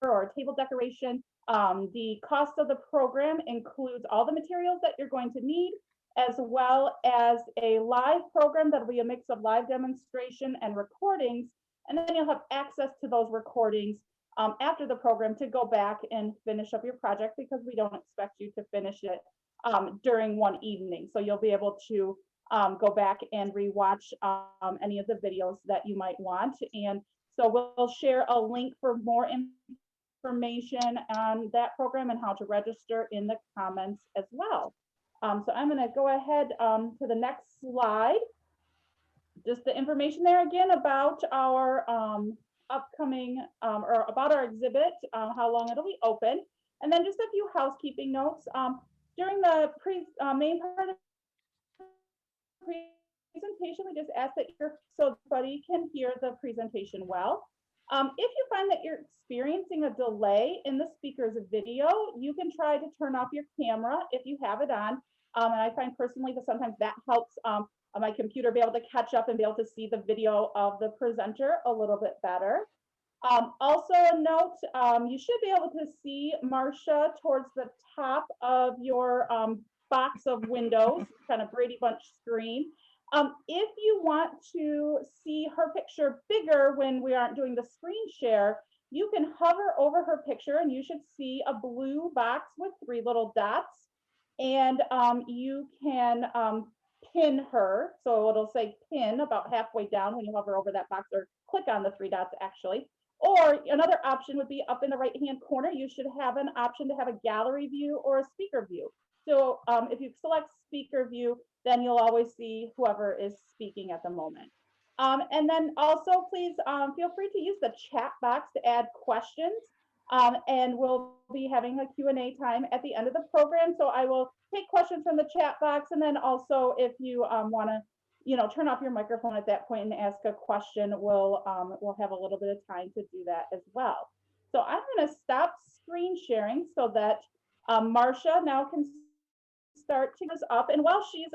or a table decoration. The cost of the program includes all the materials that you're going to need, as well as a live program that'll be a mix of live demonstration and recordings. And then you'll have access to those recordings after the program to go back and finish up your project, because we don't expect you to finish it during one evening. So you'll be able to go back and rewatch any of the videos that you might want. And so we'll share a link for more information on that program and how to register in the comments as well. So I'm going to go ahead to the next slide. Just the information there again about our upcoming or about our exhibit, how long it'll be open, and then just a few housekeeping notes. During the main part of the presentation, we just ask that so everybody can hear the presentation well. If you find that you're experiencing a delay in the speaker's video, you can try to turn off your camera if you have it on. And I find personally that sometimes that helps my computer be able to catch up and be able to see the video of the presenter a little bit better. Also a note, you should be able to see Marsha towards the top of your box of windows, kind of Brady Bunch screen. If you want to see her picture bigger when we aren't doing the screen share, you can hover over her picture and you should see a blue box with 3 little dots. And you can pin her. So it'll say pin about halfway down when you hover over that box, or click on the 3 dots actually. Or another option would be up in the right-hand corner, you should have an option to have a gallery view or a speaker view. So if you select speaker view, then you'll always see whoever is speaking at the moment. And then also please feel free to use the chat box to add questions. And we'll be having a Q&A time at the end of the program. So I will take questions from the chat box. And then also if you want to, turn off your microphone at that point and ask a question, we'll have a little bit of time to do that as well. So I'm going to stop screen sharing so that Marsha now can start to this up. And while she's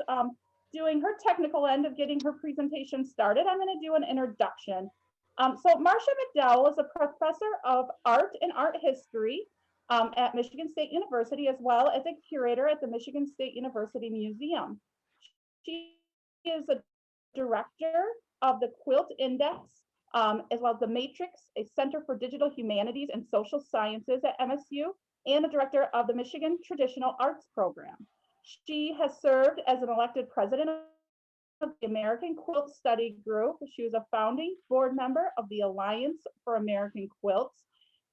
doing her technical end of getting her presentation started, I'm going to do an introduction. So Marsha MacDowell is a professor of art and art history at Michigan State University, as well as a curator at the Michigan State University Museum. She is a director of the Quilt Index, as well as the Matrix, a Center for Digital Humanities and Social Sciences at MSU, and the director of the Michigan Traditional Arts Program. She has served as an elected president of the American Quilt Study Group. She was a founding board member of the Alliance for American Quilts,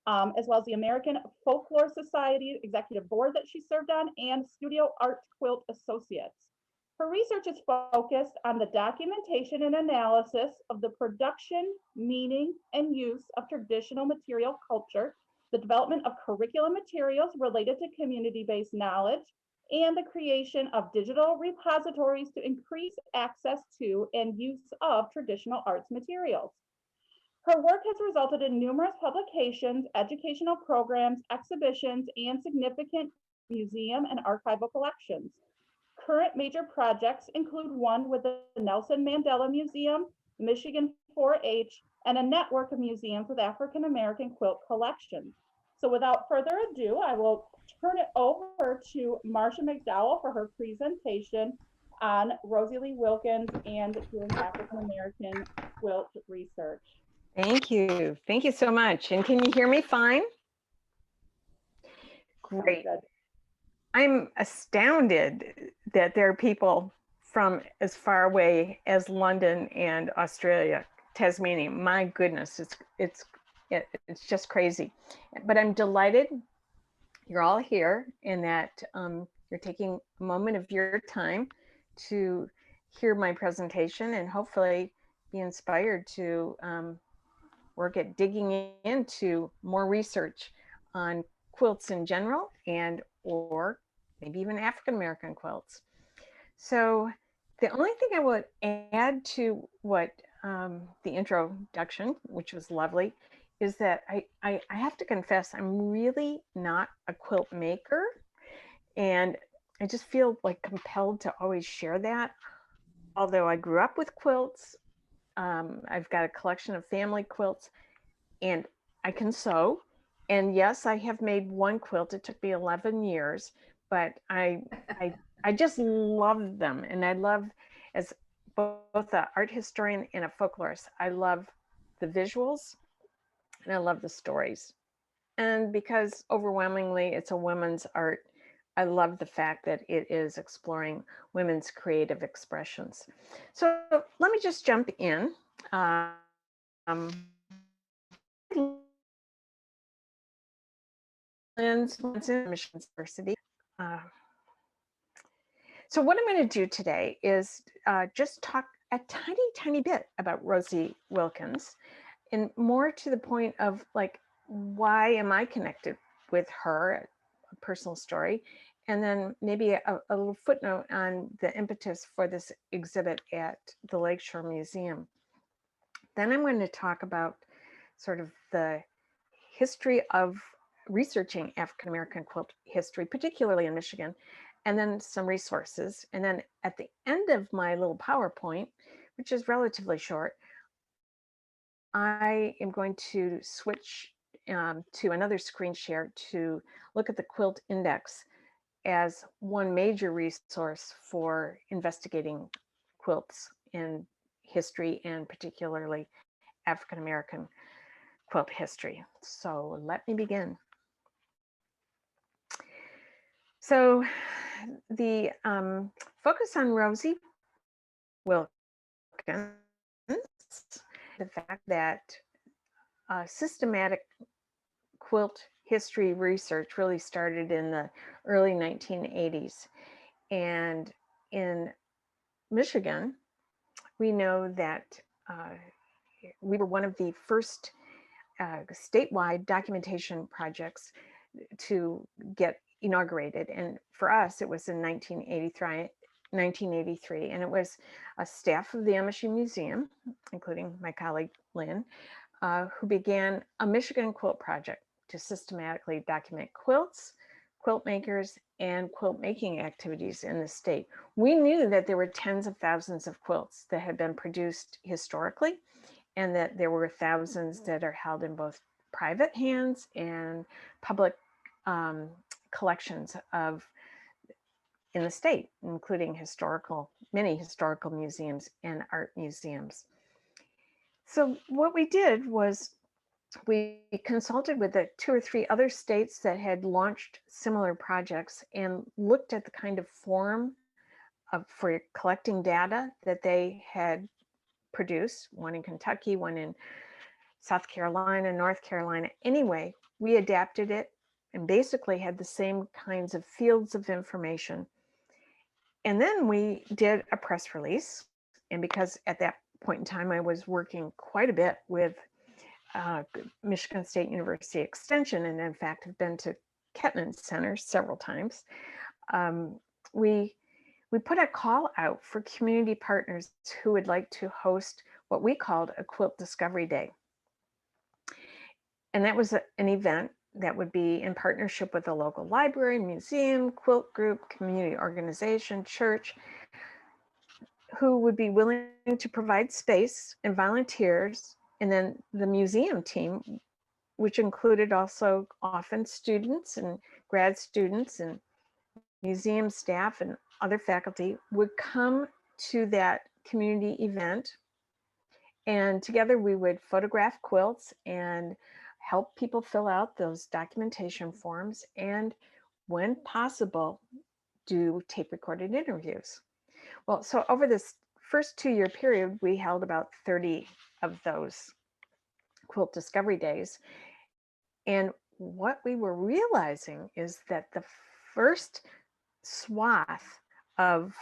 as well as the American Folklore Society Executive Board that she served on, and Studio Art Quilt Associates. Her research is focused on the documentation and analysis of the production, meaning, and use of traditional material culture, the development of curriculum materials related to community-based knowledge, and the creation of digital repositories to increase access to and use of traditional arts materials. Her work has resulted in numerous publications, educational programs, exhibitions, and significant museum and archival collections. Current major projects include one with the Nelson Mandela Museum, Michigan 4-H, and a network of museums with African American quilt collections. So without further ado, I will turn it over to Marsha MacDowell for her presentation on Rosie Wilkins and doing African American quilt research. Thank you. Thank you so much. And can you hear me fine? Great. I'm astounded that there are people from as far away as London and Australia, Tasmania. My goodness, it's just crazy. But I'm delighted you're all here and that you're taking a moment of your time to hear my presentation and hopefully be inspired to work at digging into more research on quilts in general and or maybe even African American quilts. So the only thing I would add to what the introduction, which was lovely, is that I have to confess I'm really not a quilt maker, and I just feel like compelled to always share that. Although I grew up with quilts, I've got a collection of family quilts, and I can sew, And yes, I have made one quilt. It took me 11 years, but I just love them. And I love, as both an art historian and a folklorist, I love the visuals and I love the stories. And because overwhelmingly it's a women's art, I love the fact that it is exploring women's creative expressions. So let me just jump in. Michigan University. So what I'm going to do today is just talk a tiny bit about Rosie Wilkins, and more to the point of like, why am I connected with her, a personal story, and then maybe a little footnote on the impetus for this exhibit at the Lakeshore Museum. Then I'm going to talk about sort of the history of researching African American quilt history, particularly in Michigan, and then some resources. And then at the end of my little PowerPoint, which is relatively short, I am going to switch to another screen share to look at the Quilt Index as one major resource for investigating quilts in history, and particularly African American quilt history. So let me begin. So the focus on Rosie Wilkins, the fact that systematic quilt history research really started in the early 1980s. And in Michigan, we know that we were one of the first statewide documentation projects to get inaugurated. And for us, it was in 1983, and it was a staff of the MSU Museum, including my colleague Lynn, who began a Michigan Quilt Project to systematically document quilts, quilt makers, and quilt making activities in the state. We knew that there were tens of thousands of quilts that had been produced historically, and that there were thousands that are held in both private hands and public collections in the state, including many historical museums and art museums. So what we did was we consulted with the 2 or 3 other states that had launched similar projects and looked at the kind of form for collecting data that they had produced, one in Kentucky, one in South Carolina, North Carolina. Anyway, we adapted it and basically had the same kinds of fields of information. And then we did a press release. And because at that point in time, I was working quite a bit with Michigan State University Extension, and in fact have been to Kettman Center several times, we put a call out for community partners who would like to host what we called a Quilt Discovery Day. And that was an event that would be in partnership with a local library, museum, quilt group, community organization, church, who would be willing to provide space and volunteers. And then the museum team, which included also often students and grad students and museum staff and other faculty, would come to that community event. And together we would photograph quilts and help people fill out those documentation forms, and when possible, do tape recorded interviews. Well, so over this first 2-year period, we held about 30 of those Quilt Discovery Days. And what we were realizing is that the first swath of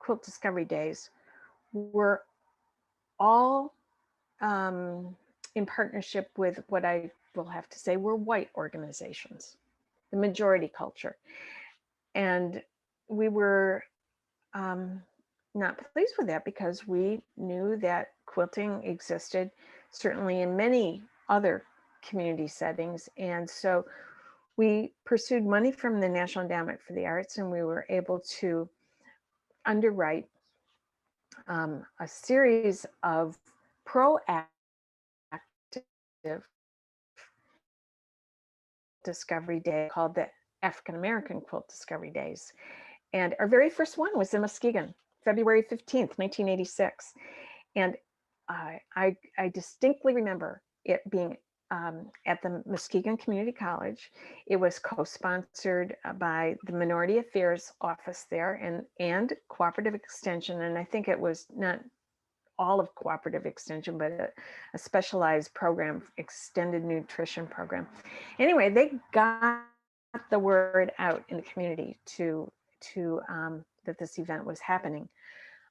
Quilt Discovery Days were all in partnership with what I will have to say were white organizations, the majority culture. And we were not pleased with that, because we knew that quilting existed certainly in many other community settings. And so we pursued money from the National Endowment for the Arts, and we were able to underwrite a series of proactive Discovery Day called the African American Quilt Discovery Days. And our very first one was in Muskegon, February 15th, 1986. And I distinctly remember it being at the Muskegon Community College. It was co-sponsored by the Minority Affairs Office there and Cooperative Extension. And I think it was not all of Cooperative Extension, but a specialized program, extended nutrition program. Anyway, they got the word out in the community that this event was happening.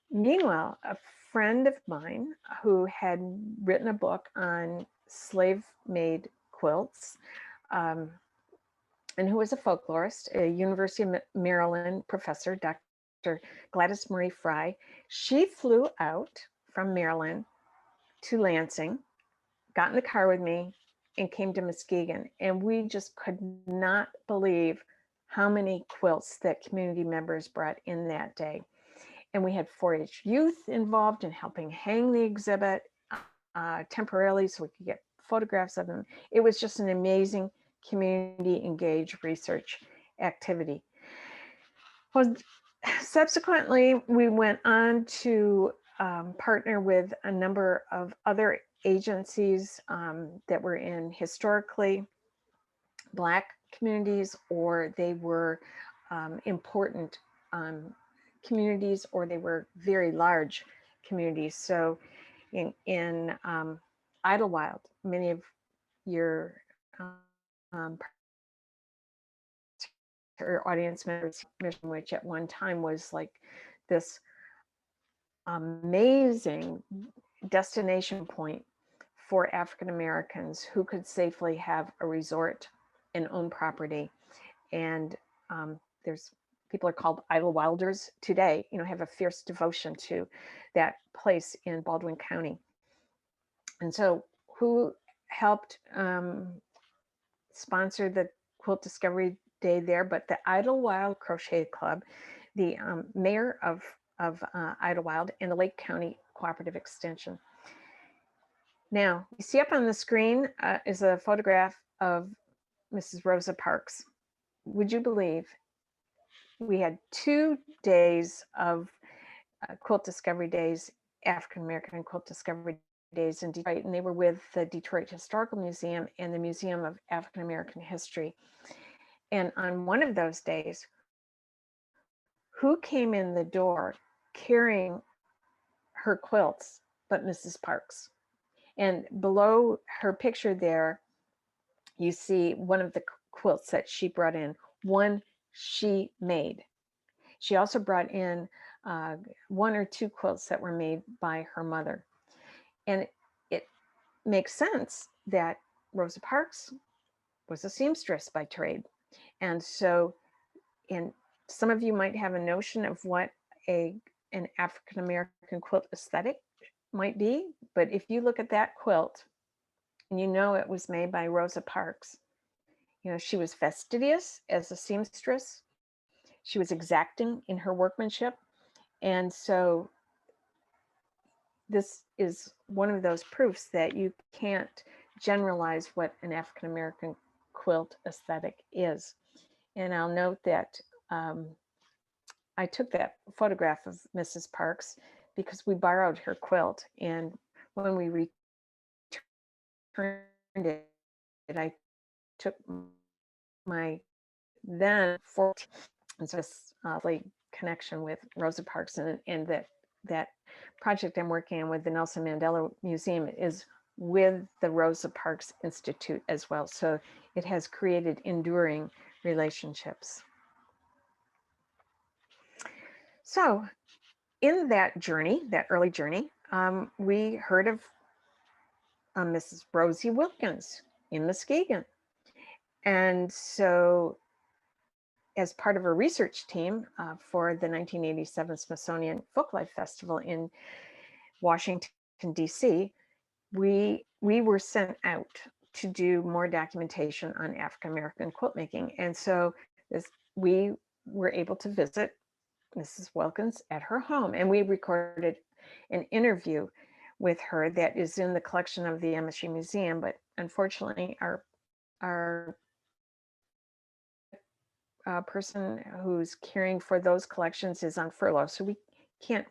Meanwhile, a friend of mine who had written a book on slave-made quilts, and who was a folklorist, a University of Maryland professor, Dr. Gladys Marie Fry, she flew out from Maryland to Lansing, got in the car with me, and came to Muskegon. And we just could not believe how many quilts that community members brought in that day. And we had 4-H youth involved in helping hang the exhibit temporarily so we could get photographs of them. It was just an amazing community engaged research activity. Well, subsequently, we went on to partner with a number of other agencies that were in historically Black communities, or they were important communities, or they were very large communities. So in Idlewild, many of your audience members, which at one time was like this amazing destination point for African Americans who could safely have a resort and own property. And there's people are called Idlewilders today, have a fierce devotion to that place in Baldwin County. And so who helped sponsor the Quilt Discovery Day there, but the Idlewild Crochet Club, the mayor of Idlewild, and the Lake County Cooperative Extension. Now, you see up on the screen is a photograph of Mrs. Rosa Parks. Would you believe we had 2 days of Quilt Discovery Days, African American Quilt Discovery Days in Detroit, and they were with the Detroit Historical Museum and the Museum of African American History. And on one of those days, who came in the door carrying her quilts but Mrs. Parks? And below her picture there, you see one of the quilts that she brought in, one she made. She also brought in 1 or 2 quilts that were made by her mother. And it makes sense that Rosa Parks was a seamstress by trade. And so, some of you might have a notion of what an African-American quilt aesthetic might be, but if you look at that quilt and it was made by Rosa Parks, she was fastidious as a seamstress. She was exacting in her workmanship. And so this is one of those proofs that you can't generalize what an African-American quilt aesthetic is. And I'll note that I took that photograph of Mrs. Parks because we borrowed her quilt. And when we returned it, I took my then 14, and so this connection with Rosa Parks, and that project I'm working on with the Nelson Mandela Museum is with the Rosa Parks Institute as well. So it has created enduring relationships. So in that journey, that early journey, we heard of Mrs. Rosie Wilkins in Muskegon. And so as part of a research team for the 1987 Smithsonian Folklife Festival in Washington, D.C., we were sent out to do more documentation on African American quilt making. And so we were able to visit Mrs. Wilkins at her home, and we recorded an interview with her that is in the collection of the MSU Museum, but unfortunately our person who's caring for those collections is on furlough, so we can't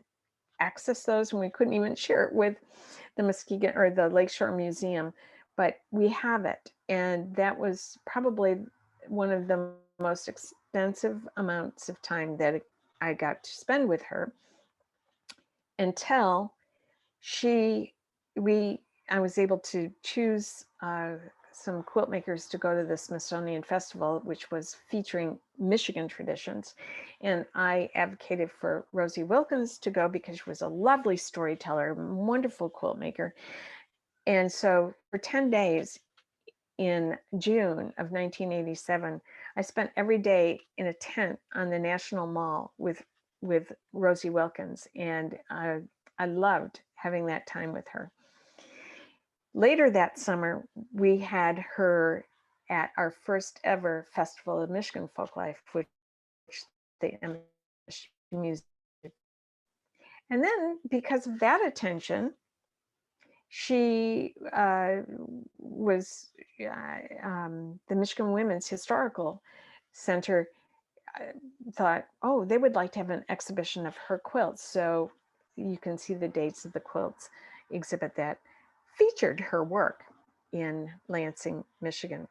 access those, and we couldn't even share it with the Muskegon or the Lakeshore Museum, but we have it. And that was probably one of the most extensive amounts of time that I got to spend with her until I was able to choose some quilt makers to go to the Smithsonian Festival, which was featuring Michigan traditions. And I advocated for Rosie Wilkins to go because she was a lovely storyteller, wonderful quilt maker. And so for 10 days in June of 1987, I spent every day in a tent on the National Mall with Rosie Wilkins. And I loved having that time with her. Later that summer, we had her at our first ever Festival of Michigan Folklife, which the Museum. And then because of that attention, she was the Michigan Women's Historical Center thought, oh, they would like to have an exhibition of her quilts. So you can see the dates of the quilts exhibit that featured her work in Lansing, Michigan.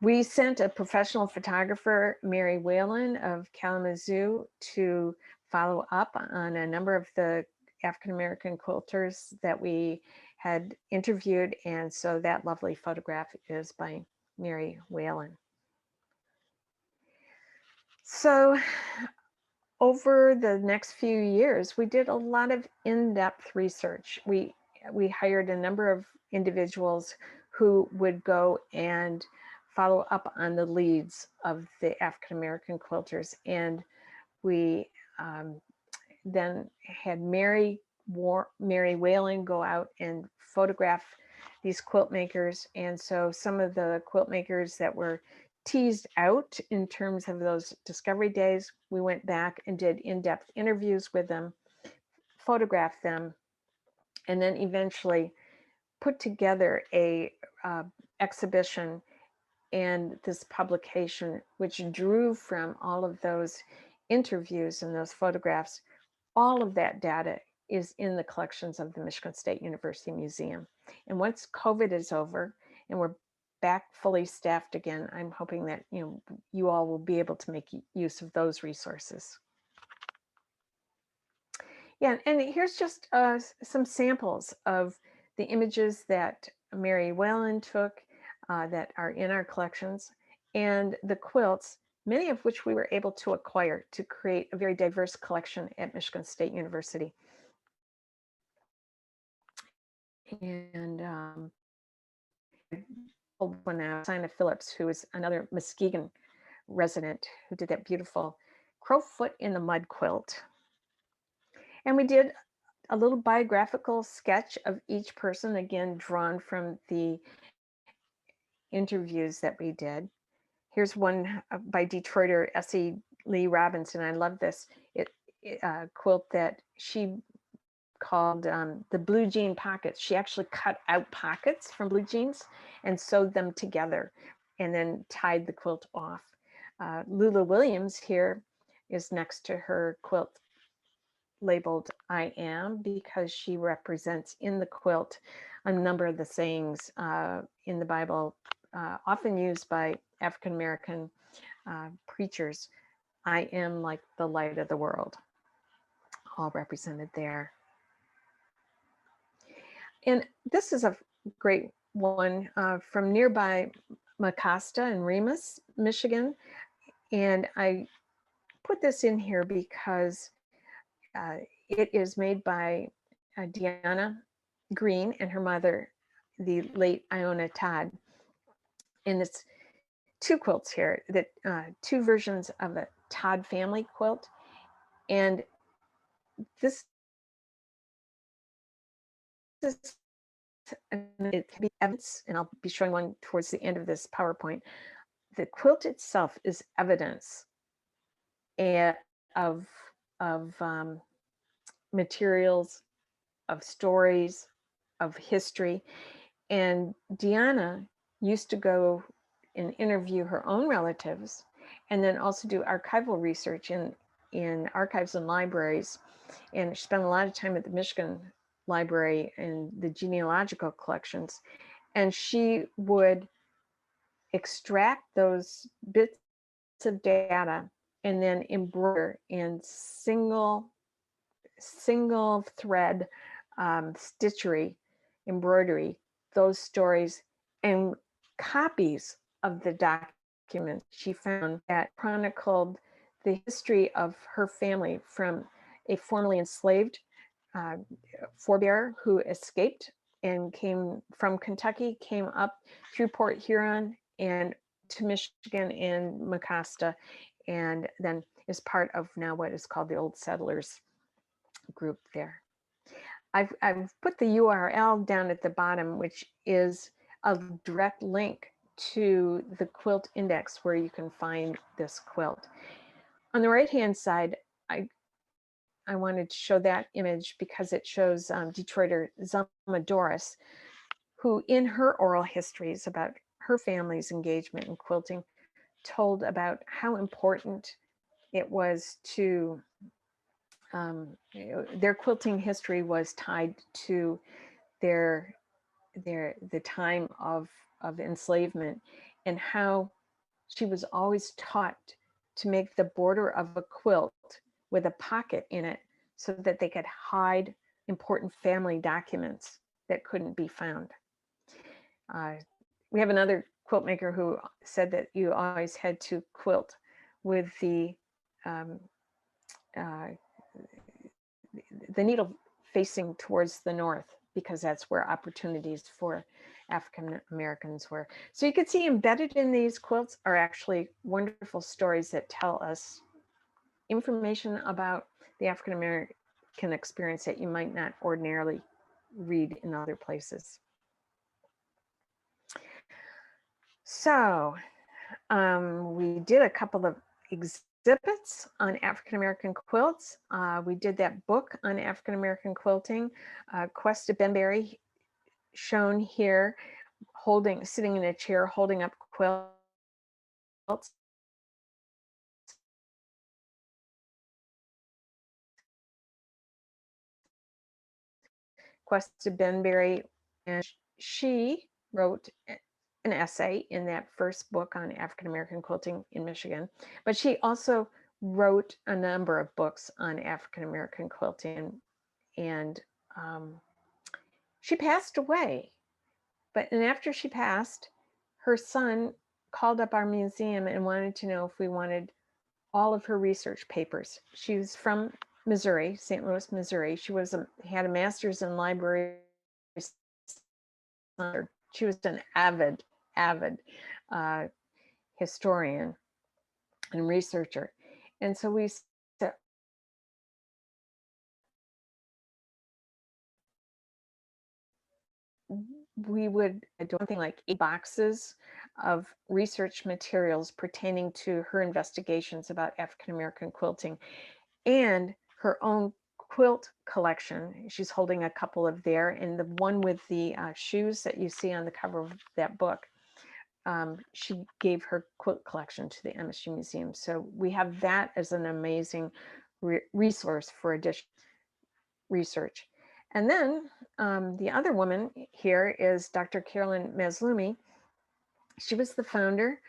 We sent a professional photographer, Mary Whalen of Kalamazoo, to follow up on a number of the African-American quilters that we had interviewed. And so that lovely photograph is by Mary Whalen. So over the next few years, we did a lot of in-depth research. We hired a number of individuals who would go and follow up on the leads of the African-American quilters. And we then had Mary Whalen go out and photograph these quilt makers. And so some of the quilt makers that were teased out in terms of those discovery days, we went back and did in-depth interviews with them, photographed them, and then eventually put together a exhibition and this publication, which drew from all of those interviews and those photographs. All of that data is in the collections of the Michigan State University Museum. And once COVID is over and we're back fully staffed again, I'm hoping that you all will be able to make use of those resources. Yeah, and here's just some samples of the images that Mary Whalen took that are in our collections, and the quilts, many of which we were able to acquire to create a very diverse collection at Michigan State University. And one now, Sina Phillips, who is another Muskegon resident, who did that beautiful Crowfoot in the Mud quilt. And we did a little biographical sketch of each person, again, drawn from the interviews that we did. Here's one by Detroiter S.E. Lee Robinson. I love this quilt that she called the blue jean pockets. She actually cut out pockets from blue jeans and sewed them together and then tied the quilt off. Lula Williams here is next to her quilt labeled I Am, because she represents in the quilt a number of the sayings in the Bible, often used by African-American preachers. I am like the light of the world, all represented there. And this is a great one from nearby Mecosta in Remus, Michigan. And I put this in here because it is made by Deanna Green and her mother, the late Iona Todd. And it's two quilts here, that two versions of a Todd family quilt. And this is, it can be evidence, and I'll be showing one towards the end of this PowerPoint. The quilt itself is evidence of materials, of stories, of history. And Deanna used to go and interview her own relatives, and then also do archival research in archives and libraries. And she spent a lot of time at the Michigan Library and the genealogical collections. And she would extract those bits of data and then embroider in single thread stitchery, embroidery, those stories and copies of the documents she found that chronicled the history of her family from a formerly enslaved forebear who escaped and came from Kentucky, came up through Port Huron and to Michigan and Mecosta, and then is part of now what is called the Old Settlers group there. I've put the URL down at the bottom, which is a direct link to the quilt index where you can find this quilt. On the right-hand side, I wanted to show that image because it shows Detroiter Zelma Doris, who in her oral histories about her family's engagement in quilting told about how important it was to their quilting history was tied to the time of enslavement, and how she was always taught to make the border of a quilt with a pocket in it so that they could hide important family documents that couldn't be found. We have another quilt maker who said that you always had to quilt with the needle facing towards the north, because that's where opportunities for African Americans were. So you can see embedded in these quilts are actually wonderful stories that tell us information about the African American experience that you might not ordinarily read in other places. So we did a couple of exhibits on African American quilts. We did that book on African American quilting. Questa Benberry, shown here, sitting in a chair, holding up quilts. Questa Benberry, and she wrote an essay in that first book on African American quilting in Michigan, but she also wrote a number of books on African American quilting, and she passed away. And after she passed, her son called up our museum and wanted to know if we wanted all of her research papers. She was from Missouri, St. Louis, Missouri. She had a master's in library. She was an avid historian and researcher. And so we said, we would do something like 8 boxes of research materials pertaining to her investigations about African American quilting and her own quilt collection. She's holding a couple of there, and the one with the shoes that you see on the cover of that book, she gave her quilt collection to the MSU Museum. So we have that as an amazing resource for additional research. And then the other woman here is Dr. CAROLYN MAZLOOMI. She was the founder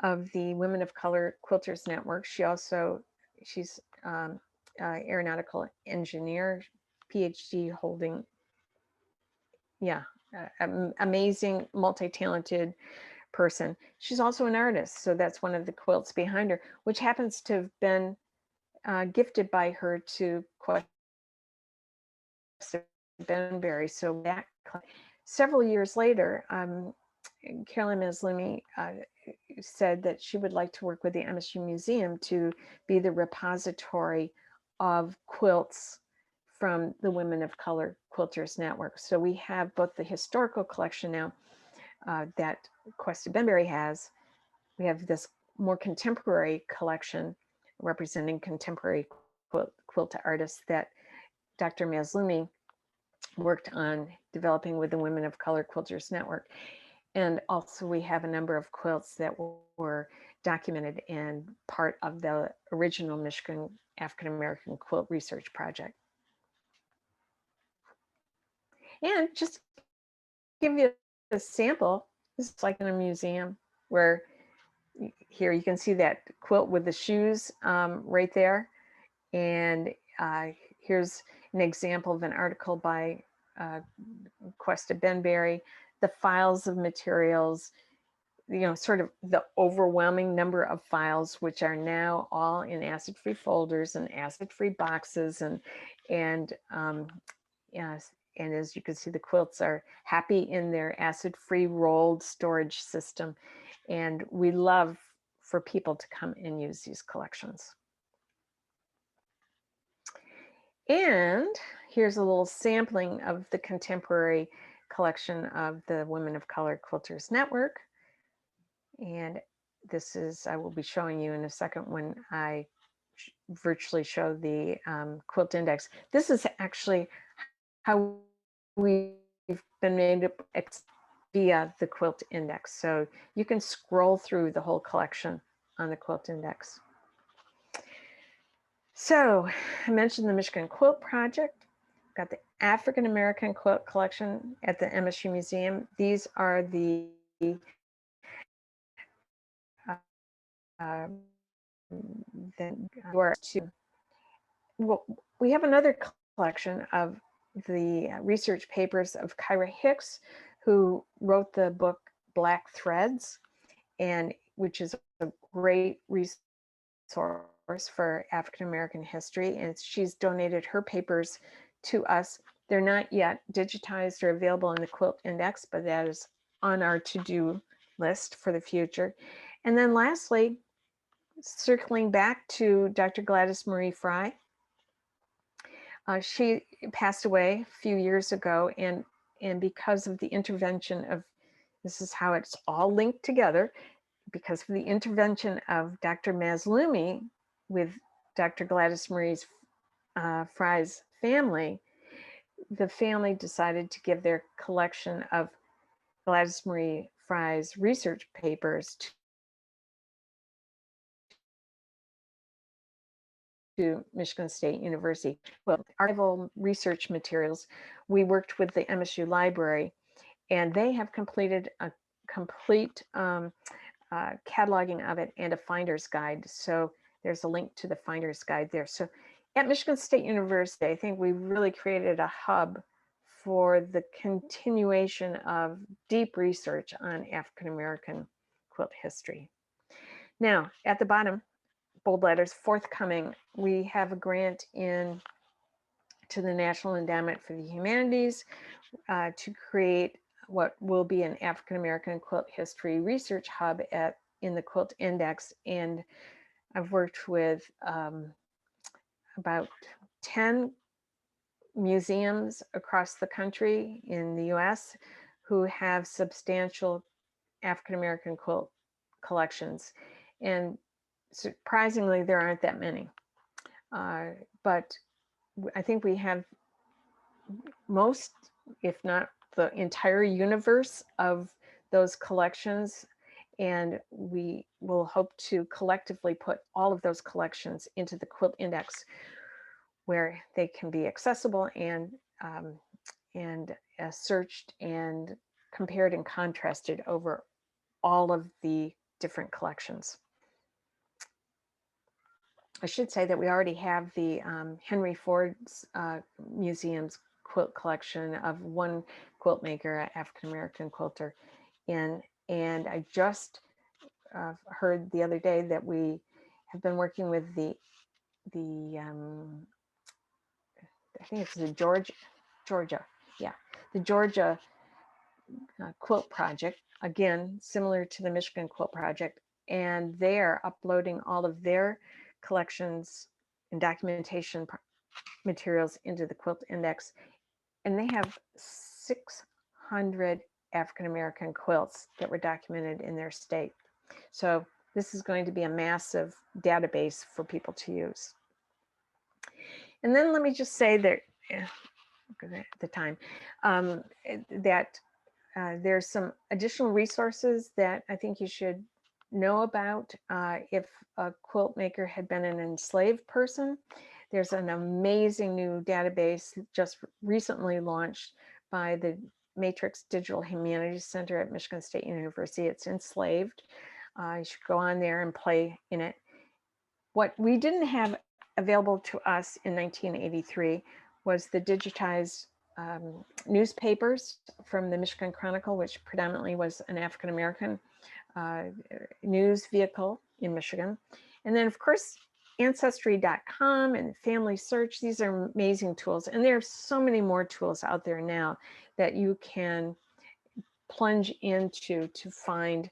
of the Women of Color Quilters Network. She's aeronautical engineer, PhD holding, amazing, multi-talented person. She's also an artist, so that's one of the quilts behind her, which happens to have been gifted by her to Questa Benberry. So that several years later, CAROLYN MAZLOOMI said that she would like to work with the MSU Museum to be the repository of quilts from the Women of Color Quilters Network. So we have both the historical collection now that Questa Benberry has. We have this more contemporary collection representing contemporary quilt artists that Dr. MAZLOOMI worked on developing with the Women of Color Quilters Network. And also we have a number of quilts that were documented and part of the original Michigan African American Quilt Research Project. And just give you a sample, this is like in a museum where here you can see that quilt with the shoes right there. And here's an example of an article by Questa Benberry, the files of materials, you know, sort of the overwhelming number of files, which are now all in acid-free folders and acid-free boxes. Yes, and as you can see, the quilts are happy in their acid-free rolled storage system. And we love for people to come and use these collections. And here's a little sampling of the contemporary collection of the Women of Color Quilters Network. And this is, I will be showing you in a second when I virtually show the quilt index. This is actually how we've been made via the quilt index. So you can scroll through the whole collection on the quilt index. So I mentioned the Michigan Quilt Project. Got the African American Quilt Collection at the MSU Museum. These are the well, we have another collection of the research papers of Kyra Hicks, who wrote the book Black Threads, and which is a great resource for African American history. And she's donated her papers to us. They're not yet digitized or available in the Quilt Index, but that is on our to-do list for the future. And then lastly, circling back to Dr. Gladys Marie Fry. She passed away a few years ago, and because of the intervention of, this is how it's all linked together, because of the intervention of Dr. MAZLOOMI with Dr. Gladys Marie Fry's family, the family decided to give their collection of Gladys Marie Fry's research papers to Michigan State University. Well, archival research materials, we worked with the MSU Library, and they have completed a complete cataloging of it and a finder's guide. So there's a link to the finder's guide there. So at Michigan State University, I think we really created a hub for the continuation of deep research on African American quilt history. Now, at the bottom, bold letters, forthcoming, we have a grant in to the National Endowment for the Humanities to create what will be an African American quilt history research hub in the Quilt Index. And I've worked with about 10 museums across the country in the US who have substantial African American quilt collections. And surprisingly, there aren't that many. But I think we have most, if not the entire universe of those collections. And we will hope to collectively put all of those collections into the Quilt Index, where they can be accessible and searched and compared and contrasted over all of the different collections. I should say that we already have the Henry Ford's Museum's quilt collection of one quilt maker, an African-American quilter. And I just heard the other day that we have been working with the I think it's the Georgia, yeah, the Georgia Quilt Project, again, similar to the Michigan Quilt Project, and they're uploading all of their collections and documentation materials into the Quilt Index, and they have 600 African-American quilts that were documented in their state. So this is going to be a massive database for people to use. And then let me just say that, the time, that there's some additional resources that I think you should know about if a quilt maker had been an enslaved person. There's an amazing new database just recently launched by the Matrix Digital Humanities Center at Michigan State University. It's Enslaved. You should go on there and play in it. What we didn't have available to us in 1983 was the digitized newspapers from the Michigan Chronicle, which predominantly was an African-American news vehicle in Michigan. And then of course, Ancestry.com and Family Search, these are amazing tools. And there are so many more tools out there now that you can plunge into to find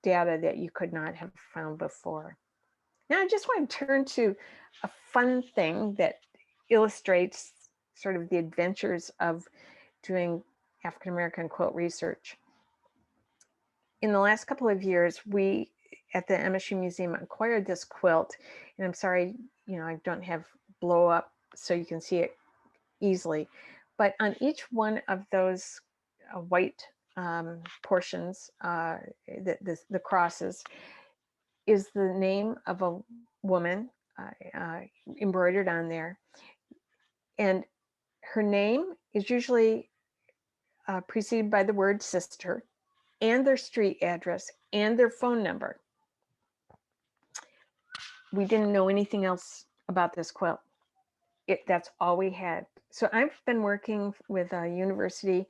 data that you could not have found before. Now I just want to turn to a fun thing that illustrates sort of the adventures of doing African-American quilt research. In the last couple of years, we at the MSU Museum acquired this quilt, and I'm sorry, I don't have blow up so you can see it easily, but on each one of those white portions, the crosses, is the name of a woman embroidered on there. And her name is usually preceded by the word sister and their street address and their phone number. We didn't know anything else about this quilt. That's all we had. So I've been working with a university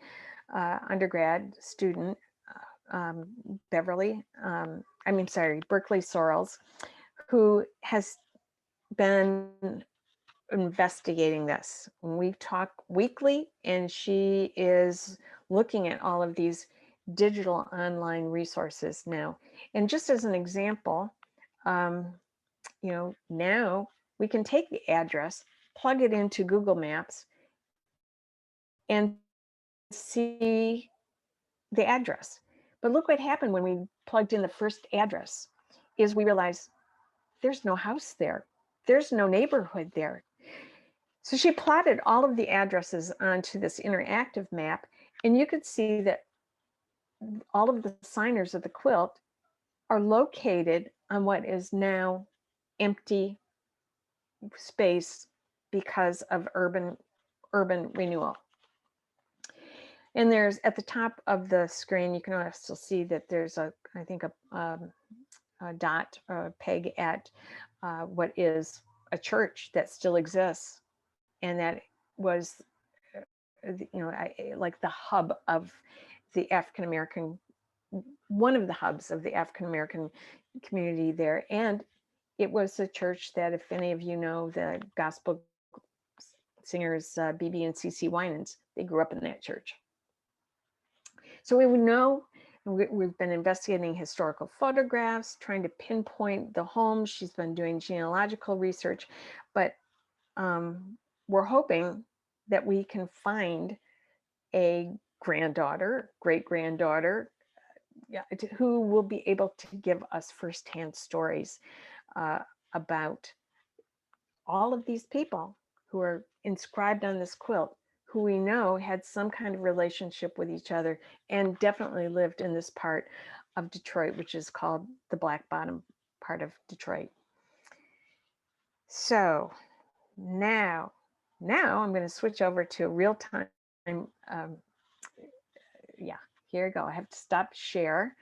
undergrad student, Berkeley Sorrells, who has been investigating this. We talk weekly, and she is looking at all of these digital online resources now. And just as an example, now we can take the address, plug it into Google Maps, and see the address. But look what happened when we plugged in the first address, is we realized there's no house there. There's no neighborhood there. So she plotted all of the addresses onto this interactive map, and you could see that all of the signers of the quilt are located on what is now empty space because of urban renewal. And there's at the top of the screen, you can also see that there's a dot or a peg at what is a church that still exists, and that was like the hub of the African-American, one of the hubs of the African-American community there. And it was a church that, if any of you know the gospel singers B.B. and C.C. Winans, they grew up in that church. So we would know, we've been investigating historical photographs, trying to pinpoint the home. She's been doing genealogical research, but we're hoping that we can find a granddaughter, great-granddaughter, who will be able to give us firsthand stories about all of these people who are inscribed on this quilt, who we know had some kind of relationship with each other and definitely lived in this part of Detroit, which is called the Black Bottom part of Detroit. So now I'm going to switch over to real-time. Here we go. I have to stop share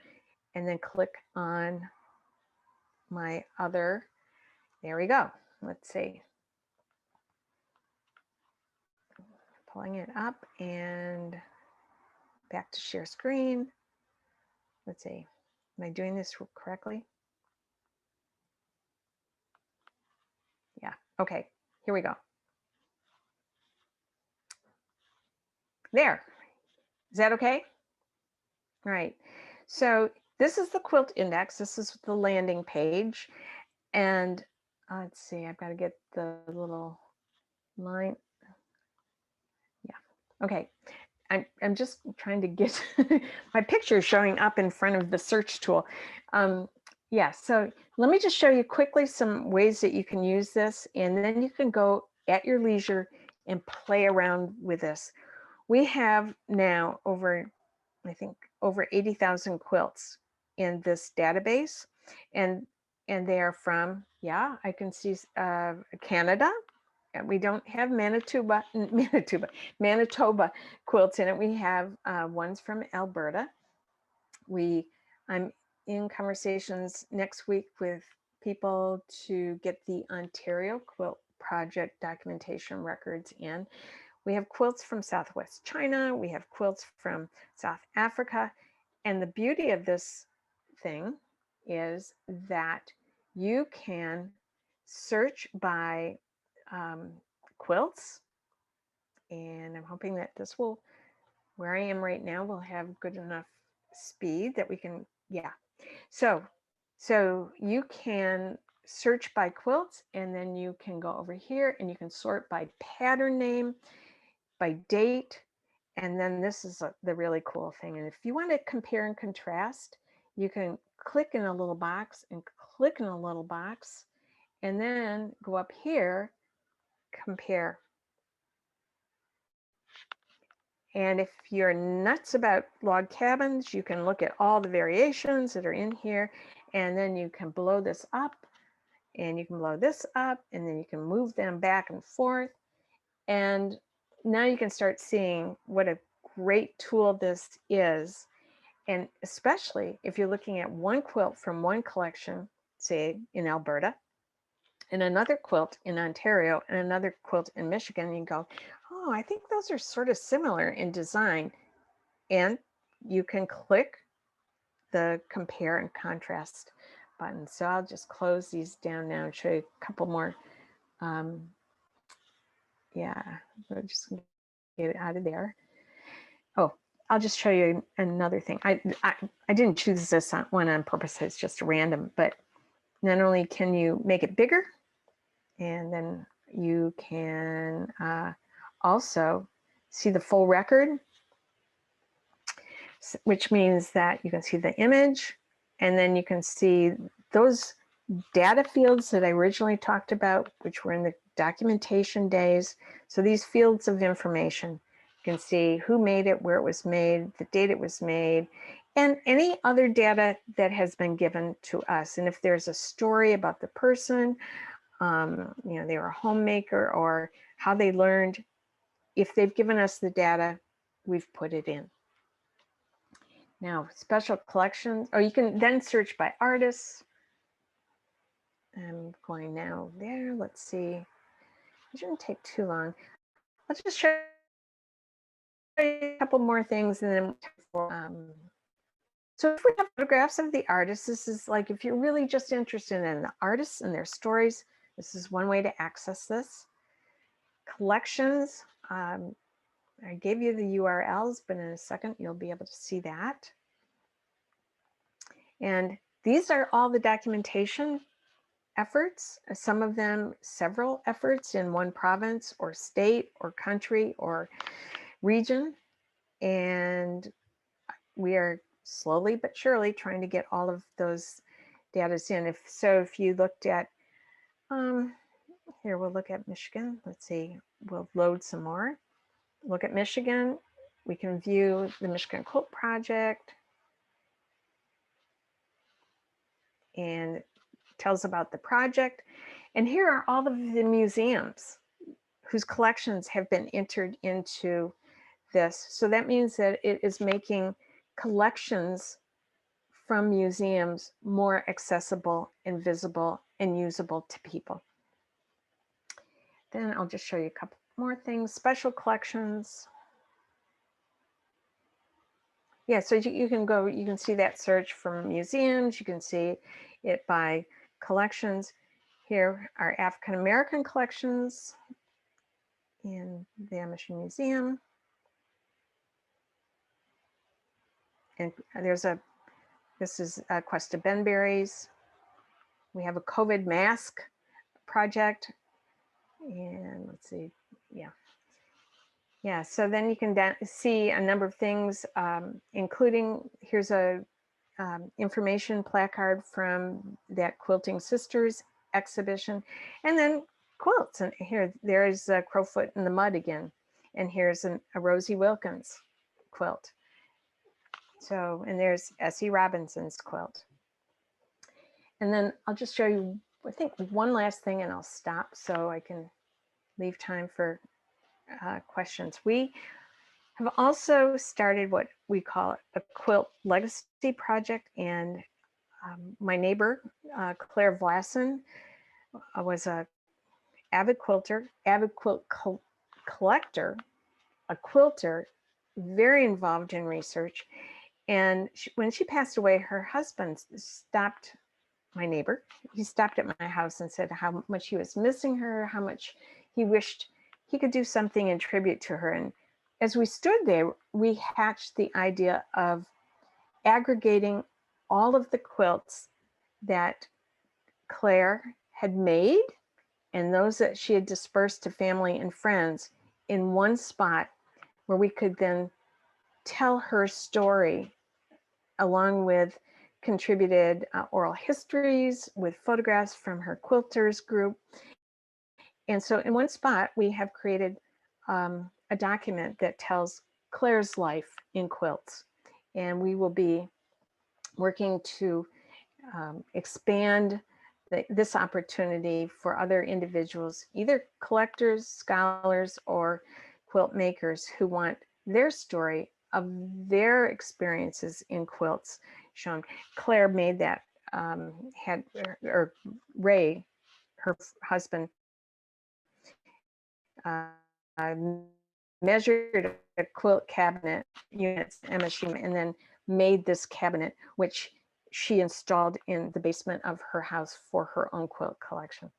and then click on my other. There we go. Let's see. Pulling it up and back to share screen. Let's see. Am I doing this correctly? Yeah. Okay. Here we go. There. Is that okay? All right. So this is the quilt index. This is the landing page. And let's see, I've got to get the little line. Yeah. Okay. I'm just trying to get my picture showing up in front of the search tool. Yeah, so let me just show you quickly some ways that you can use this, and then you can go at your leisure and play around with this. We have now over I think, over 80,000 quilts in this database. And they are from, yeah, I can see Canada. And we don't have Manitoba quilts in it. We have ones from Alberta. I'm in conversations next week with people to get the Ontario Quilt Project documentation records in. We have quilts from Southwest China. We have quilts from South Africa. And the beauty of this thing is that you can search by quilts. And I'm hoping that this will, where I am right now, will have good enough speed that we can, yeah. So you can search by quilts, and then you can go over here and you can sort by pattern name, by date, and then this is the really cool thing. And if you want to compare and contrast, you can click in a little box and click in a little box, and then go up here, compare. And if you're nuts about log cabins, you can look at all the variations that are in here, and then you can blow this up, and you can blow this up, and then you can move them back and forth. And now you can start seeing what a great tool this is. And especially if you're looking at one quilt from one collection, say in Alberta, and another quilt in Ontario, and another quilt in Michigan, and you go, oh, I think those are sort of similar in design. And you can click the compare and contrast button. So I'll just close these down now and show you a couple more. Yeah, we'll just get it out of there. Oh, I'll just show you another thing. I didn't choose this one on purpose. It's just random, but not only can you make it bigger, and then you can also see the full record, which means that you can see the image, and then you can see those data fields that I originally talked about, which were in the documentation days. So these fields of information, you can see who made it, where it was made, the date it was made, and any other data that has been given to us. And if there's a story about the person, you know, they were a homemaker, or how they learned, if they've given us the data, we've put it in. Now, special collections, or you can then search by artists. I'm going now there. Let's see. It shouldn't take too long. Let's just show you a couple more things, and then so if we have photographs of the artists, this is like, if you're really just interested in the artists and their stories, this is one way to access this. Collections, I gave you the URLs, but in a second you'll be able to see that. And these are all the documentation efforts, some of them several efforts in one province or state or country or region. And we are slowly but surely trying to get all of those data in. If you looked at, here we'll look at Michigan. Let's see, we'll load some more. Look at Michigan. We can view the Michigan Quilt Project. And tells about the project. And here are all of the museums whose collections have been entered into this. So that means that it is making collections from museums more accessible and visible and usable to people. Then I'll just show you a couple more things. Special collections. Yeah, so you can go, you can see that search from museums. You can see it by collections. Here are African American collections in the Amish Museum. And this is Quest of Benberries. We have a COVID mask project. And let's see, yeah. Yeah, so then you can see a number of things, including, here's a information placard from that Quilting Sisters exhibition, and then quilts. And here, there's Crowfoot in the Mud again. And here's a Rosie Wilkins quilt. So, and there's S.E. Robinson's quilt. And then I'll just show you, I think, one last thing and I'll stop so I can leave time for questions. We have also started what we call a quilt legacy project, and my neighbor, Claire Vlassen, was a avid quilter, avid quilt collector, a quilter, very involved in research. And when she passed away, her husband stopped, my neighbor, he stopped at my house and said how much he was missing her, how much he wished he could do something in tribute to her. And as we stood there, we hatched the idea of aggregating all of the quilts that Claire had made and those that she had dispersed to family and friends in one spot where we could then tell her story along with contributed oral histories with photographs from her quilters group. And so in one spot, we have created a document that tells Claire's life in quilts. And we will be working to expand this opportunity for other individuals, either collectors, scholars, or quilt makers who want their story of their experiences in quilts shown. Claire made that, or Ray, her husband, measured a quilt cabinet units, MSU, and then made this cabinet, which she installed in the basement of her house for her own quilt collection.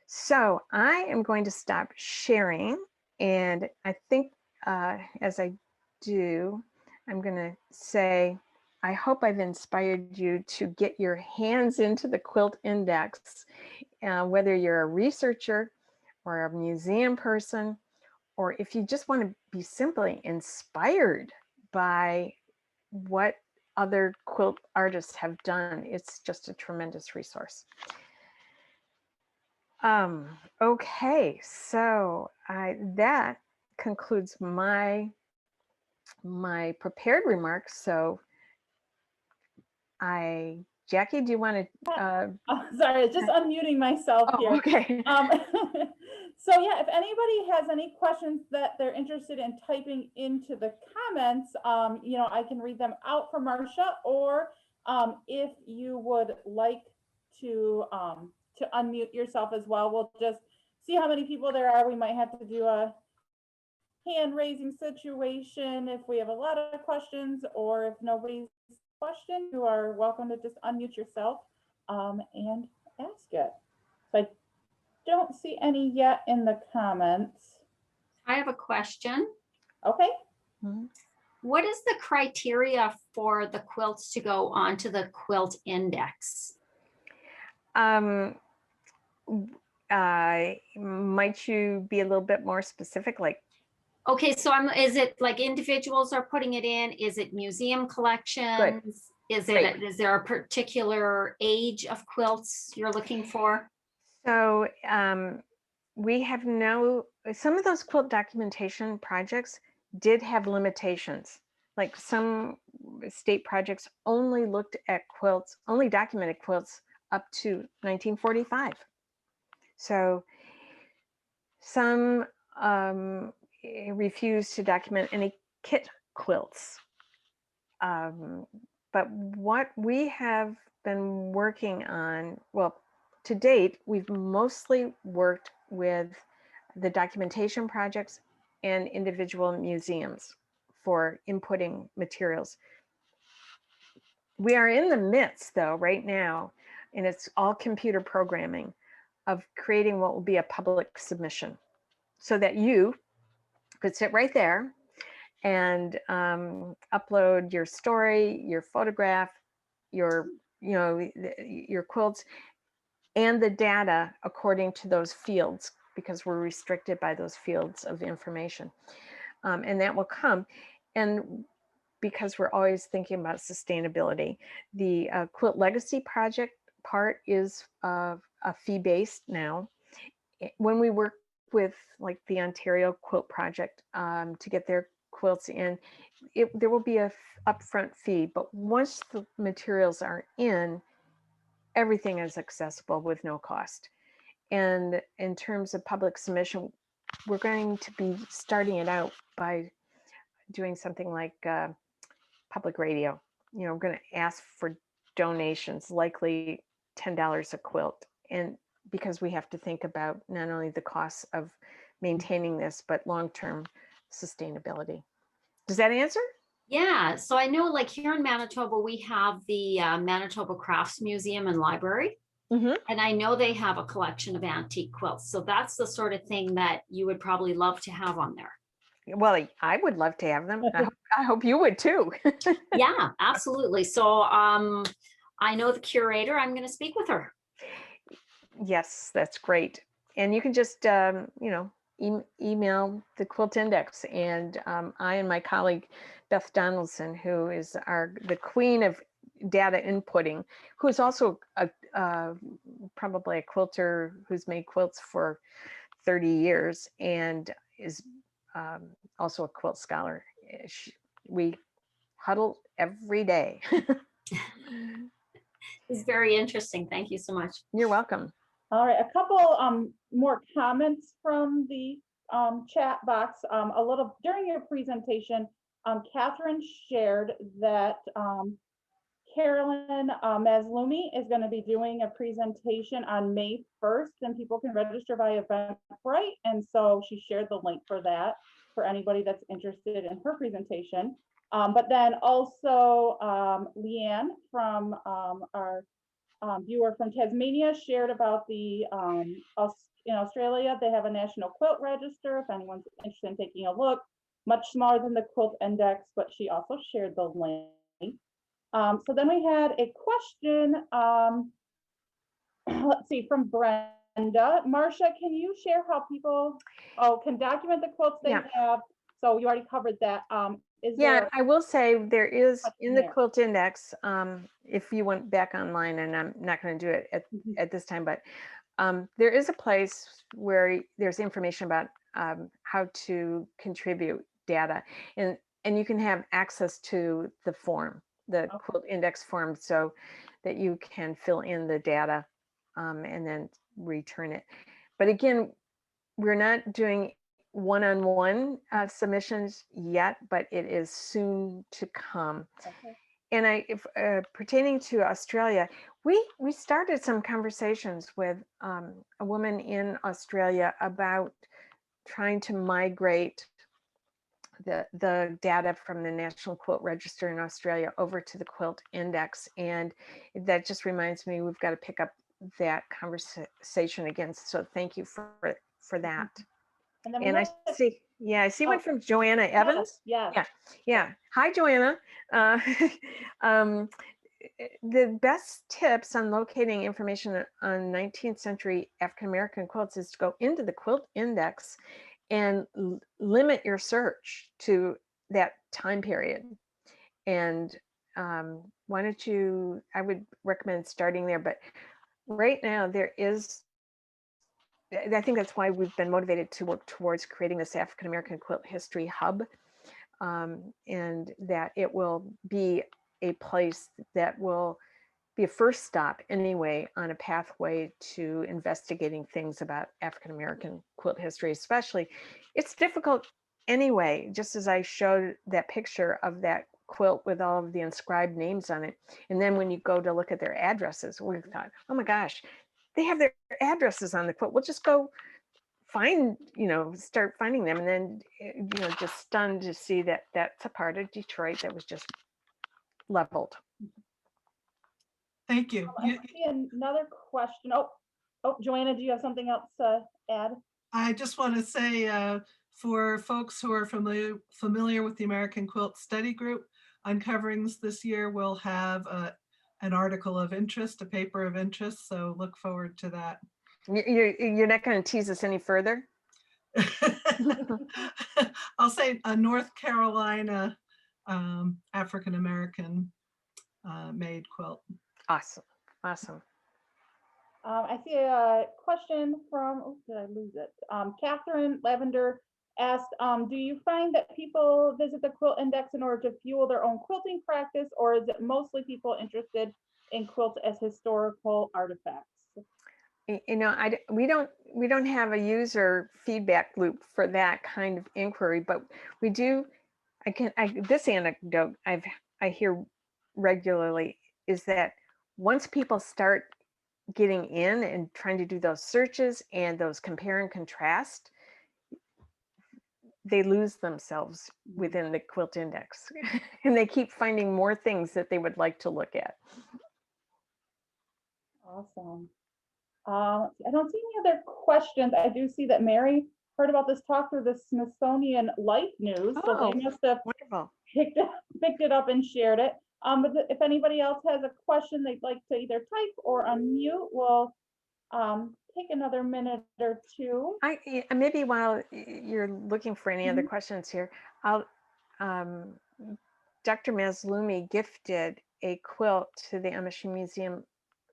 So I am going to stop sharing, and I think as I do, I'm going to say, I hope I've inspired you to get your hands into the Quilt Index, whether you're a researcher or a museum person, or if you just want to be simply inspired by what other quilt artists have done. It's just a tremendous resource. Okay, so that concludes my prepared remarks. So Jackie, do you want to? Sorry, just unmuting myself here. Okay. So yeah, if anybody has any questions that they're interested in typing into the comments, you know, I can read them out for Marsha, or if you would like to unmute yourself as well, we'll just see how many people there are. We might have to do a hand raising situation if we have a lot of questions, or if nobody's question, you are welcome to just unmute yourself and ask it. So I don't see any yet in the comments. I have a question. Okay. Mm-hmm. What is the criteria for the quilts to go onto the quilt index? Might you be a little bit more specific? Like, okay, so is it like individuals are putting it in? Is it museum collections? Is there a particular age of quilts you're looking for? So we have some of those quilt documentation projects did have limitations. Like some state projects only looked at quilts, only documented quilts up to 1945. So some refused to document any kit quilts. But what we have been working on, well, to date, we've mostly worked with the documentation projects and individual museums for inputting materials. We are in the midst, though, right now, and it's all computer programming, of creating what will be a public submission so that you could sit right there and upload your story, your photograph, your quilts, and the data according to those fields, because we're restricted by those fields of information. And that will come. And because we're always thinking about sustainability, the Quilt Legacy Project part is a fee-based now. When we work with like the Ontario Quilt Project to get their quilts in, there will be a upfront fee, but once the materials are in, everything is accessible with no cost. And in terms of public submission, we're going to be starting it out by doing something like public radio. You know, we're going to ask for donations, likely $10 a quilt. And because we have to think about not only the costs of maintaining this, but long-term sustainability. Does that answer? Yeah, so I know like here in Manitoba, we have the Manitoba Crafts Museum and Library. Mm-hmm. And I know they have a collection of antique quilts. So that's the sort of thing that you would probably love to have on there. Well, I would love to have them. I hope you would too. Yeah, absolutely. So I know the curator. I'm going to speak with her. Yes, that's great. And you can just, email the Quilt Index, and I and my colleague Beth Donaldson, who is the queen of data inputting, who is also probably a quilter who's made quilts for 30 years and is also a quilt scholar. We huddle every day. It's very interesting. Thank you so much. You're welcome. All right, a couple more comments from the chat box. A little during your presentation, Catherine shared that CAROLYN MAZLOOMI is going to be doing a presentation on May 1st, and people can register via Eventbrite. And so she shared the link for that for anybody that's interested in her presentation. But then also Leanne from our viewer from Tasmania shared about the in Australia, they have a national quilt register if anyone's interested in taking a look. Much smaller than the Quilt Index, but she also shared the link. So then we had a question, let's see, from Brenda. Marsha, can you share how people can document the quilts they have? So you already covered that. I will say there is in the Quilt Index, if you went back online, and I'm not going to do it at this time, but there is a place where there's information about how to contribute data, and you can have access to the form, the Quilt Index form, so that you can fill in the data and then return it. But again, we're not doing one-on-one submissions yet, but it is soon to come. Okay. And pertaining to Australia, we started some conversations with a woman in Australia about trying to migrate the data from the National Quilt Register in Australia over to the Quilt Index. And that just reminds me, we've got to pick up that conversation again. So thank you for that. And I see one from Joanna Evans. Yeah. Hi, Joanna. The best tips on locating information on 19th century African-American quilts is to go into the Quilt Index and limit your search to that time period. And why don't you, I would recommend starting there, but right now there is, I think that's why we've been motivated to work towards creating this African-American quilt history hub, and that it will be a place that will be a first stop anyway on a pathway to investigating things about African-American quilt history, especially. It's difficult anyway, just as I showed that picture of that quilt with all of the inscribed names on it. And then when you go to look at their addresses, we thought, oh my gosh, they have their addresses on the quilt. We'll just go start finding them. And then, just stunned to see that that's a part of Detroit that was just leveled. Thank you. I see another question. Oh, Joanna, do you have something else to add? I just want to say, for folks who are familiar with the American Quilt Study Group, Uncoverings this year will have an article of interest, a paper of interest. So look forward to that. You're not going to tease us any further? I'll say a North Carolina African-American made quilt. Awesome. I see a question from, did I lose it? Catherine Lavender asked, do you find that people visit the Quilt Index in order to fuel their own quilting practice, or is it mostly people interested in quilts as historical artifacts? You know, we don't have a user feedback loop for that kind of inquiry, but we do. This anecdote I hear regularly is that once people start getting in and trying to do those searches and those compare and contrast, they lose themselves within the Quilt Index and they keep finding more things that they would like to look at. Awesome. I don't see any other questions. I do see that Mary heard about this talk through the Smithsonian Life News, so Oh, they must have wonderful. picked it up and shared it. But if anybody else has a question they'd like to either type or unmute, we'll take another minute or two. Maybe while you're looking for any other questions here, Dr. MAZLOOMI gifted a quilt to the MSU Museum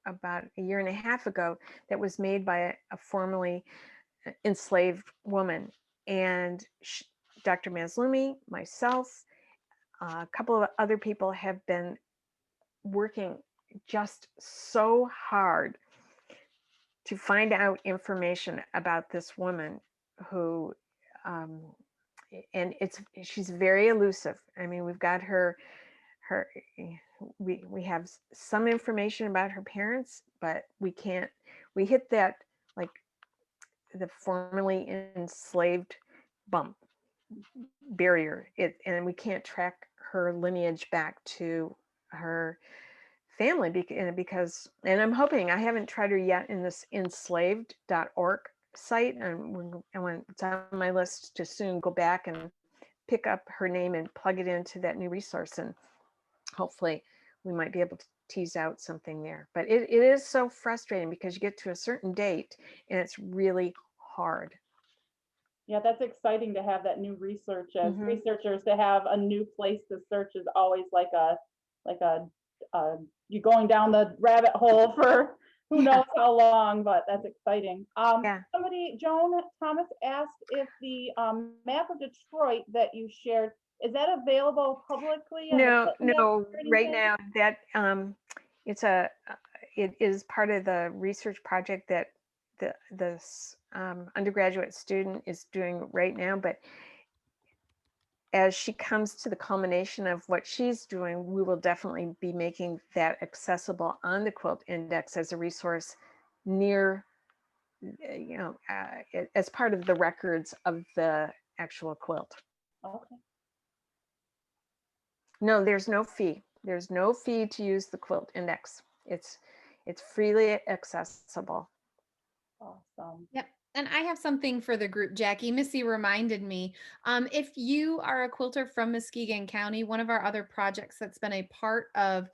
about a year and a half ago that was made by a formerly enslaved woman. And Dr. MAZLOOMI, myself, a couple of other people have been working just so hard to find out information about this woman who, and she's very elusive. I mean, we've got we have some information about her parents, but we hit that, like, the formerly enslaved barrier, and we can't track her lineage back to her family because I'm hoping, I haven't tried her yet in this enslaved.org site, and it's on my list to soon go back and pick up her name and plug it into that new resource, and hopefully we might be able to tease out something there. But it is so frustrating because you get to a certain date and it's really hard. Yeah, that's exciting to have that new research. As researchers, to have a new place to search is always like you're going down the rabbit hole for who knows how long, but that's exciting. Joan Thomas asked if the map of Detroit that you shared, is that available publicly? No, right now that it is part of the research project that this undergraduate student is doing right now, but as she comes to the culmination of what she's doing, we will definitely be making that accessible on the Quilt Index as a resource near, as part of the records of the actual quilt. Okay. No, there's no fee. There's no fee to use the Quilt Index. It's freely accessible. Awesome. Yep. And I have something for the group, Jackie. Missy reminded me, if you are a quilter from Muskegon County, one of our other projects that's been a part of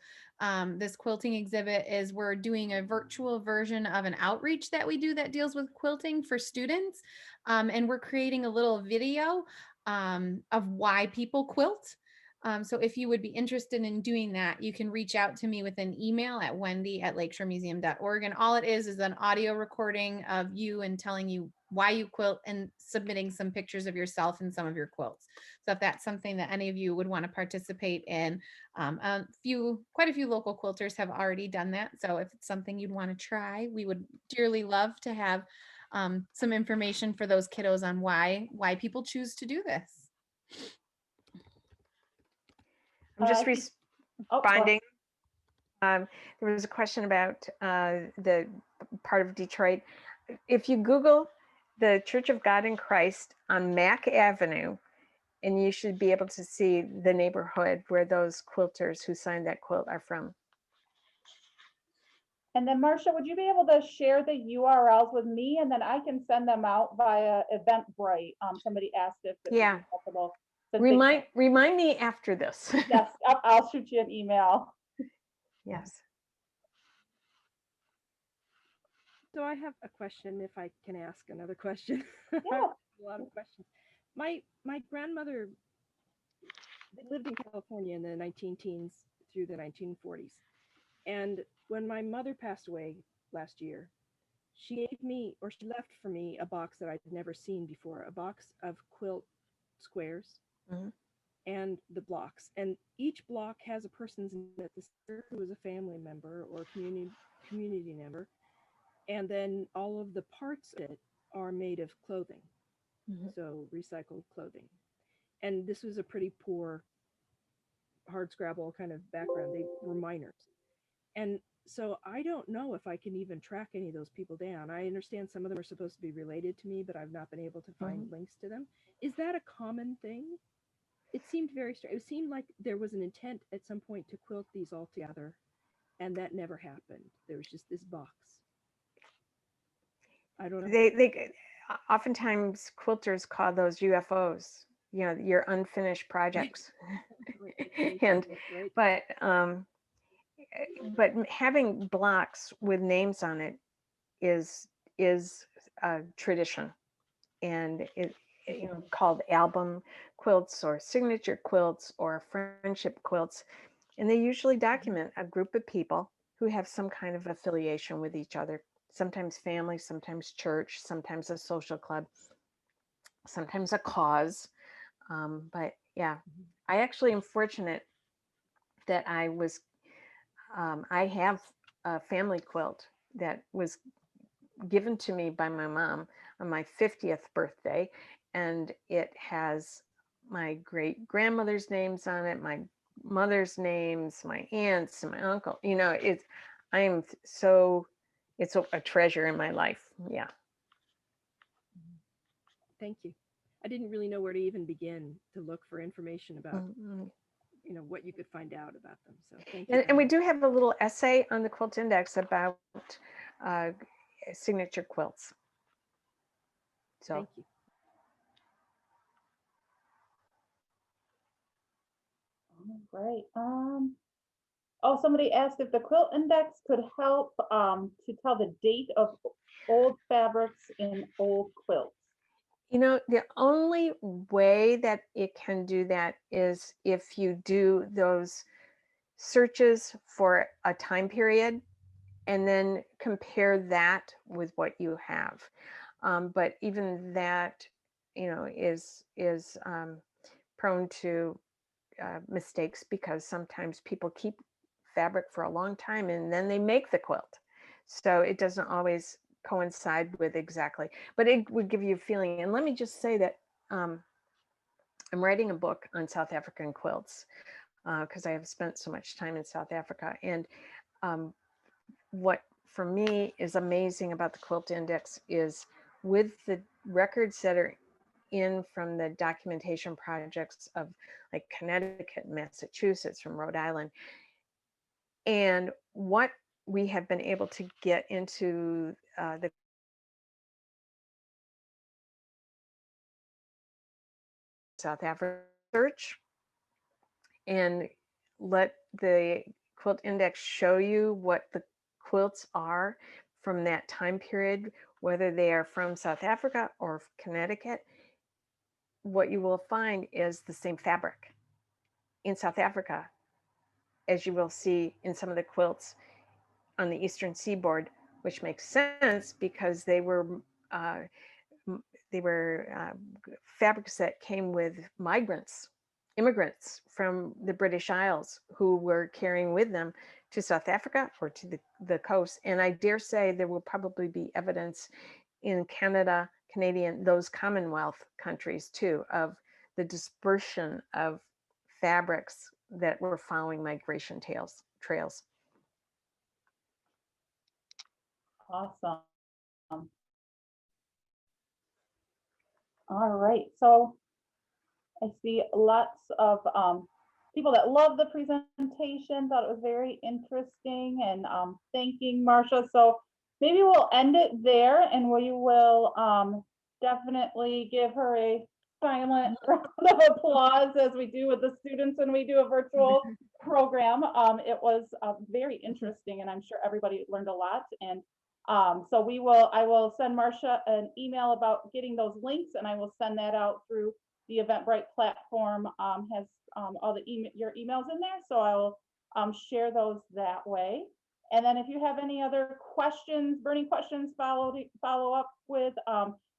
this quilting exhibit is we're doing a virtual version of an outreach that we do that deals with quilting for students. And we're creating a little video of why people quilt. So if you would be interested in doing that, you can reach out to me with an email at wendy@lakeshoremuseum.org. And all it is an audio recording of you and telling you why you quilt and submitting some pictures of yourself and some of your quilts. So if that's something that any of you would want to participate in, quite a few local quilters have already done that. So if it's something you'd want to try, we would dearly love to have some information for those kiddos on why people choose to do this. I'm just responding. There was a question about the part of Detroit. If you Google the Church of God in Christ on Mack Avenue, and you should be able to see the neighborhood where those quilters who signed that quilt are from. And then Marsha, would you be able to share the URLs with me, and then I can send them out via Eventbrite? Somebody asked if it was possible. Remind me after this. Yes, I'll shoot you an email. Yes. So I have a question, if I can ask another question. Yeah. A lot of questions. My grandmother lived in California in the 19-teens through the 1940s. And when my mother passed away last year, she gave me, or she left for me, a box that I'd never seen before, a box of quilt squares Mhm. and the blocks. And each block has a person's name at the center who is a family member or community member. And then all of the parts of it are made of clothing, Mhm. so recycled clothing. And this was a pretty poor hard scrabble kind of background. They were minors. And so I don't know if I can even track any of those people down. I understand some of them are supposed to be related to me, but I've not been able to find links to them. Is that a common thing? It seemed very strange. It seemed like there was an intent at some point to quilt these all together, and that never happened. There was just this box. I don't know. They oftentimes quilters call those UFOs, you know, your unfinished projects. And Right. but having blocks with names on it is a tradition, and it, you know, called album quilts or signature quilts or friendship quilts, and they usually document a group of people who have some kind of affiliation with each other, sometimes family, sometimes church, sometimes a social club, sometimes a cause. But yeah, I actually am fortunate that I have a family quilt that was given to me by my mom on my 50th birthday. And it has my great grandmother's names on it, my mother's names, my aunts, and my uncle. You know, it's a treasure in my life. Yeah. Thank you. I didn't really know where to even begin to look for information about, Mhm. what you could find out about them. So thank you. And we much. do have a little essay on the Quilt Index about uh, signature quilts. So. Thank you. Great. Oh, somebody asked if the quilt index could help to tell the date of old fabrics in old quilts. You know, the only way that it can do that is if you do those searches for a time period and then compare that with what you have. But even that, you know, is prone to mistakes because sometimes people keep fabric for a long time and then they make the quilt. So it doesn't always coincide with exactly, but it would give you a feeling. And let me just say that I'm writing a book on South African quilts because I have spent so much time in South Africa. And what for me is amazing about the Quilt Index is with the records that are in from the documentation projects of like Connecticut, Massachusetts, from Rhode Island, and what we have been able to get into the South Africa search and let the Quilt Index show you what the quilts are from that time period, whether they are from South Africa or Connecticut. What you will find is the same fabric in South Africa as you will see in some of the quilts on the Eastern Seaboard, which makes sense because they were uh, fabrics that came with immigrants from the British Isles who were carrying with them to South Africa or to the coast. And I dare say there will probably be evidence in Canada, those Commonwealth countries too, of the dispersion of fabrics that were following migration trails. Awesome. All right. So I see lots of people that love the presentation, thought it was very interesting, and thanking Marsha. So maybe we'll end it there, and we will definitely give her a silent round of applause as we do with the students when we do a virtual program. It was very interesting, and I'm sure everybody learned a lot. And so I will send Marsha an email about getting those links, and I will send that out through the Eventbrite platform. Has all your emails in there, so I will share those that way. And then if you have any other questions, burning questions, follow up with,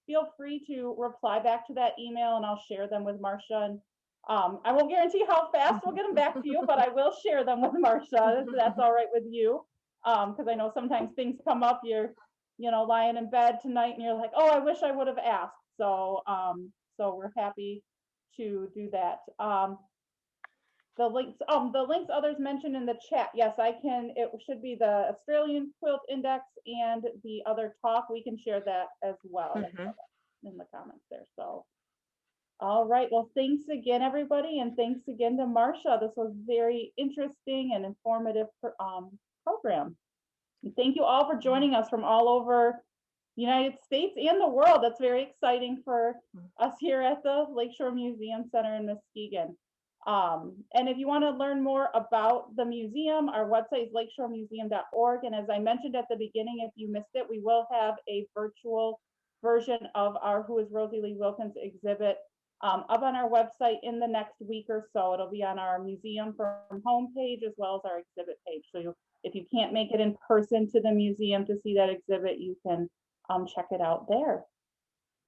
feel free to reply back to that email and I'll share them with Marsha. And I won't guarantee how fast we'll get them back to you, but I will share them with Marsha if that's all right with you. Because I know sometimes things come up, you're, lying in bed tonight and you're like, oh, I wish I would have asked. So, so we're happy to do that. The links others mentioned in the chat. Yes, I can. It should be the Australian Quilt Index and the other talk. We can share that as well in the comments there. So, all right. Well, thanks again, everybody, and thanks again to Marsha. This was very interesting and informative program. And thank you all for joining us from all over the United States and the world. That's very exciting for us here at the Lakeshore Museum Center in Muskegon. And if you want to learn more about the museum, our website is lakeshoremuseum.org. And as I mentioned at the beginning, if you missed it, we will have a virtual version of our Who is Rosie Lee Wilkins exhibit up on our website in the next week or so. It'll be on our Museum from Home page as well as our exhibit page. So if you can't make it in person to the museum to see that exhibit, you can check it out there.